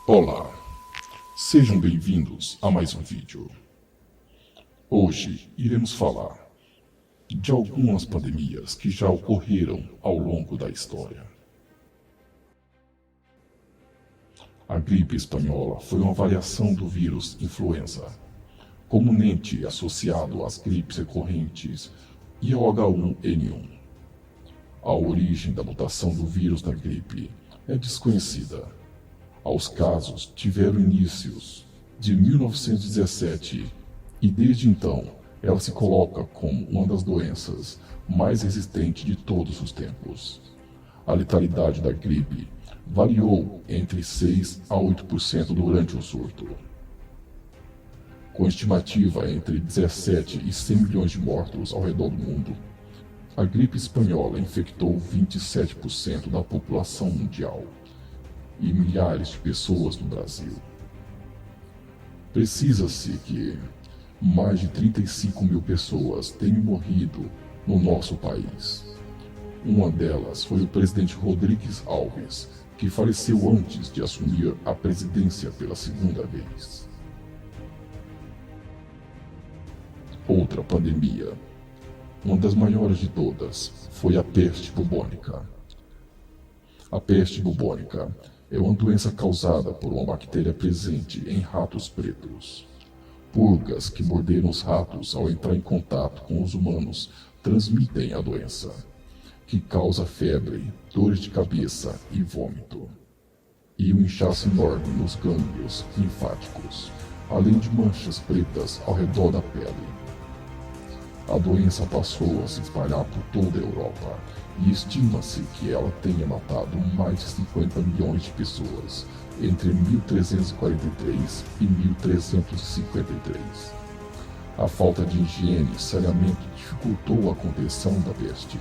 Olá, sejam bem-vindos a mais um vídeo. Hoje iremos falar de algumas pandemias que já ocorreram ao longo da história. A gripe espanhola foi uma variação do vírus influenza, comumente associado às gripes recorrentes e ao H1N1. A origem da mutação do vírus da gripe é desconhecida. Os casos tiveram inícios de 1917 e desde então ela se coloca como uma das doenças mais resistentes de todos os tempos. A letalidade da gripe variou entre 6 a 8% durante o surto, com estimativa entre 17 e 100 milhões de mortos ao redor do mundo. A gripe espanhola infectou 27% da população mundial e milhares de pessoas no Brasil. Precisa-se que mais de 35 mil pessoas tenham morrido no nosso país. Uma delas foi o presidente Rodrigues Alves, que faleceu antes de assumir a presidência pela segunda vez. Outra pandemia, uma das maiores de todas, foi a peste bubônica. A peste bubônica é uma doença causada por uma bactéria presente em ratos pretos. Pulgas que morderam os ratos ao entrar em contato com os humanos transmitem a doença, que causa febre, dores de cabeça e vômito, e um inchaço enorme nos gânglios linfáticos, além de manchas pretas ao redor da pele. A doença passou a se espalhar por toda a Europa e estima-se que ela tenha matado mais de 50 milhões de pessoas entre 1343 e 1353. A falta de higiene e saneamento dificultou a contenção da peste.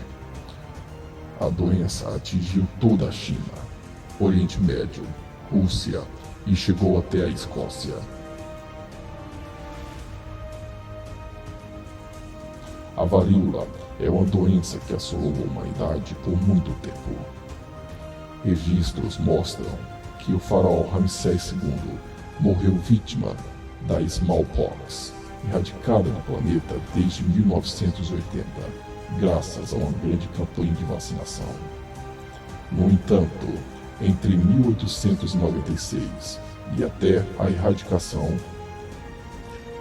A doença atingiu toda a China, Oriente Médio, Rússia e chegou até a Escócia. A varíola é uma doença que assolou a humanidade por muito tempo. Registros mostram que o faraó Ramsés II morreu vítima da smallpox, erradicada do planeta desde 1980, graças a uma grande campanha de vacinação. No entanto, entre 1896 e até a erradicação,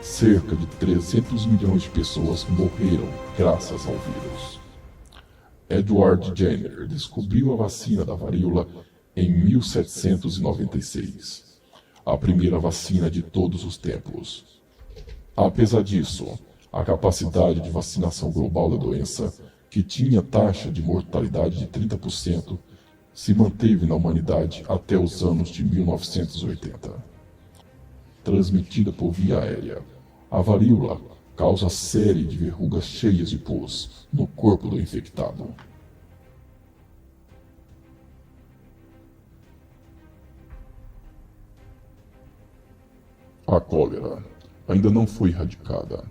cerca de 300 milhões de pessoas morreram graças ao vírus. Edward Jenner descobriu a vacina da varíola em 1796, a primeira vacina de todos os tempos. Apesar disso, a capacidade de vacinação global da doença, que tinha taxa de mortalidade de 30%, se manteve na humanidade até os anos de 1980. Transmitida por via aérea, a varíola causa série de verrugas cheias de pus no corpo do infectado. A cólera ainda não foi erradicada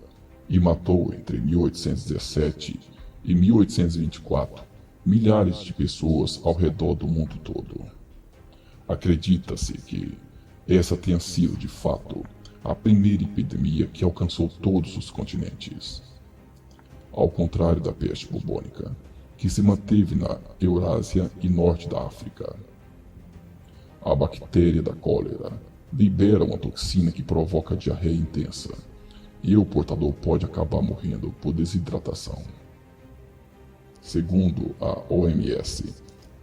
e matou entre 1817 e 1824 milhares de pessoas ao redor do mundo todo. Acredita-se que essa tenha sido, de fato, a primeira epidemia que alcançou todos os continentes. Ao contrário da peste bubônica, que se manteve na Eurásia e norte da África. A bactéria da cólera libera uma toxina que provoca diarreia intensa, e o portador pode acabar morrendo por desidratação. Segundo a OMS,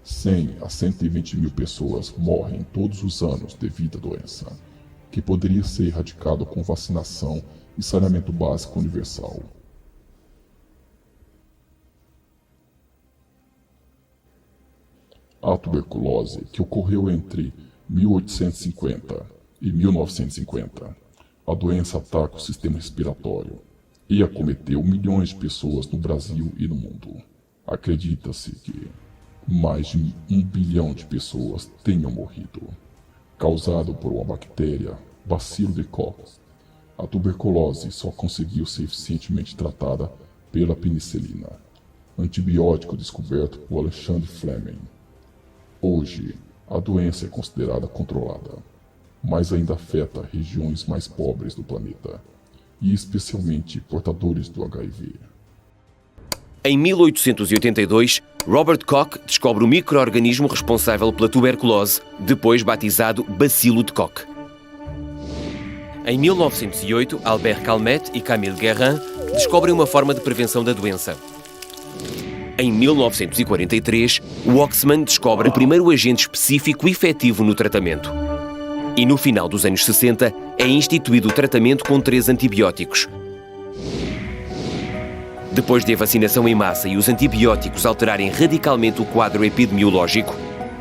100 a 120 mil pessoas morrem todos os anos devido à doença, que poderia ser erradicado com vacinação e saneamento básico universal. A tuberculose, que ocorreu entre 1850 e 1950, a doença ataca o sistema respiratório e acometeu milhões de pessoas no Brasil e no mundo. Acredita-se que mais de 1 bilhão de pessoas tenham morrido, causado por uma bactéria, bacilo de Koch. A tuberculose só conseguiu ser eficientemente tratada pela penicilina, antibiótico descoberto por Alexander Fleming. Hoje, a doença é considerada controlada. mas ainda afeta regiões mais pobres do planeta, e especialmente portadores do HIV. Em 1882, Robert Koch descobre o micro-organismo responsável pela tuberculose, depois batizado bacilo de Koch. Em 1908, Albert Calmette e Camille Guérin descobrem uma forma de prevenção da doença. Em 1943, Waxman descobre o primeiro agente específico efetivo no tratamento. E no final dos anos 60, é instituído o tratamento com 3 antibióticos. Depois de a vacinação em massa e os antibióticos alterarem radicalmente o quadro epidemiológico,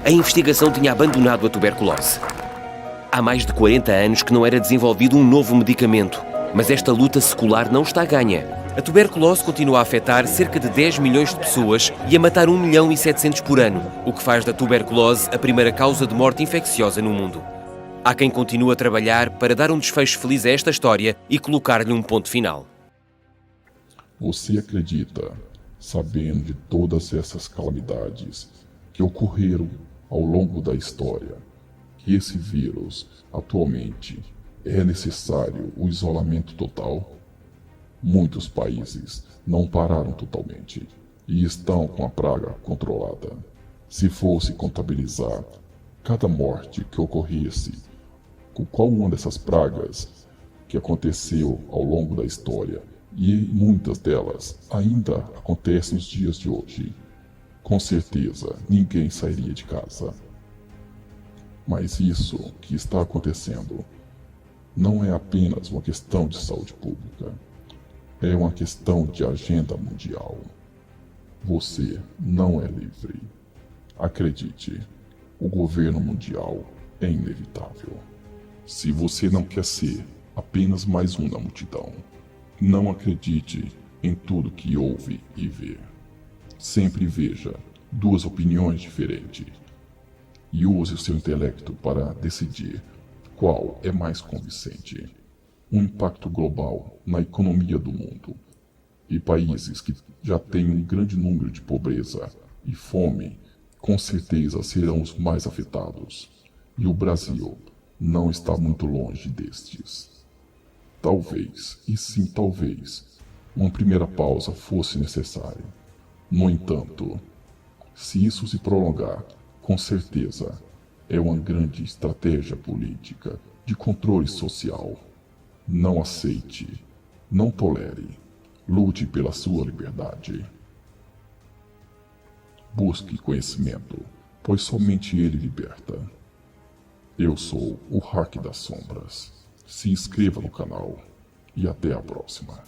a investigação tinha abandonado a tuberculose. Há mais de 40 anos que não era desenvolvido um novo medicamento, mas esta luta secular não está ganha. A tuberculose continua a afetar cerca de 10 milhões de pessoas e a matar 1.700.000 por ano, o que faz da tuberculose a primeira causa de morte infecciosa no mundo. Há quem continue a trabalhar para dar um desfecho feliz a esta história e colocar-lhe um ponto final. Você acredita, sabendo de todas essas calamidades que ocorreram ao longo da história, que esse vírus, atualmente, é necessário o isolamento total? Muitos países não pararam totalmente e estão com a praga controlada. Se fosse contabilizar cada morte que ocorresse com qual uma dessas pragas que aconteceu ao longo da história, e muitas delas ainda acontecem nos dias de hoje, com certeza ninguém sairia de casa. Mas isso que está acontecendo não é apenas uma questão de saúde pública, é uma questão de agenda mundial. Você não é livre. Acredite, o governo mundial é inevitável. Se você não quer ser apenas mais um na multidão, não acredite em tudo que ouve e vê. Sempre veja 2 opiniões diferentes e use o seu intelecto para decidir qual é mais convincente. Um impacto global na economia do mundo e países que já têm um grande número de pobreza e fome, com certeza serão os mais afetados. E o Brasil não está muito longe destes. Talvez, e sim talvez, uma primeira pausa fosse necessária. No entanto, se isso se prolongar, com certeza é uma grande estratégia política de controle social. Não aceite, não tolere, lute pela sua liberdade. Busque conhecimento, pois somente ele liberta. Eu sou o Hack das Sombras. Se inscreva no canal e até a próxima.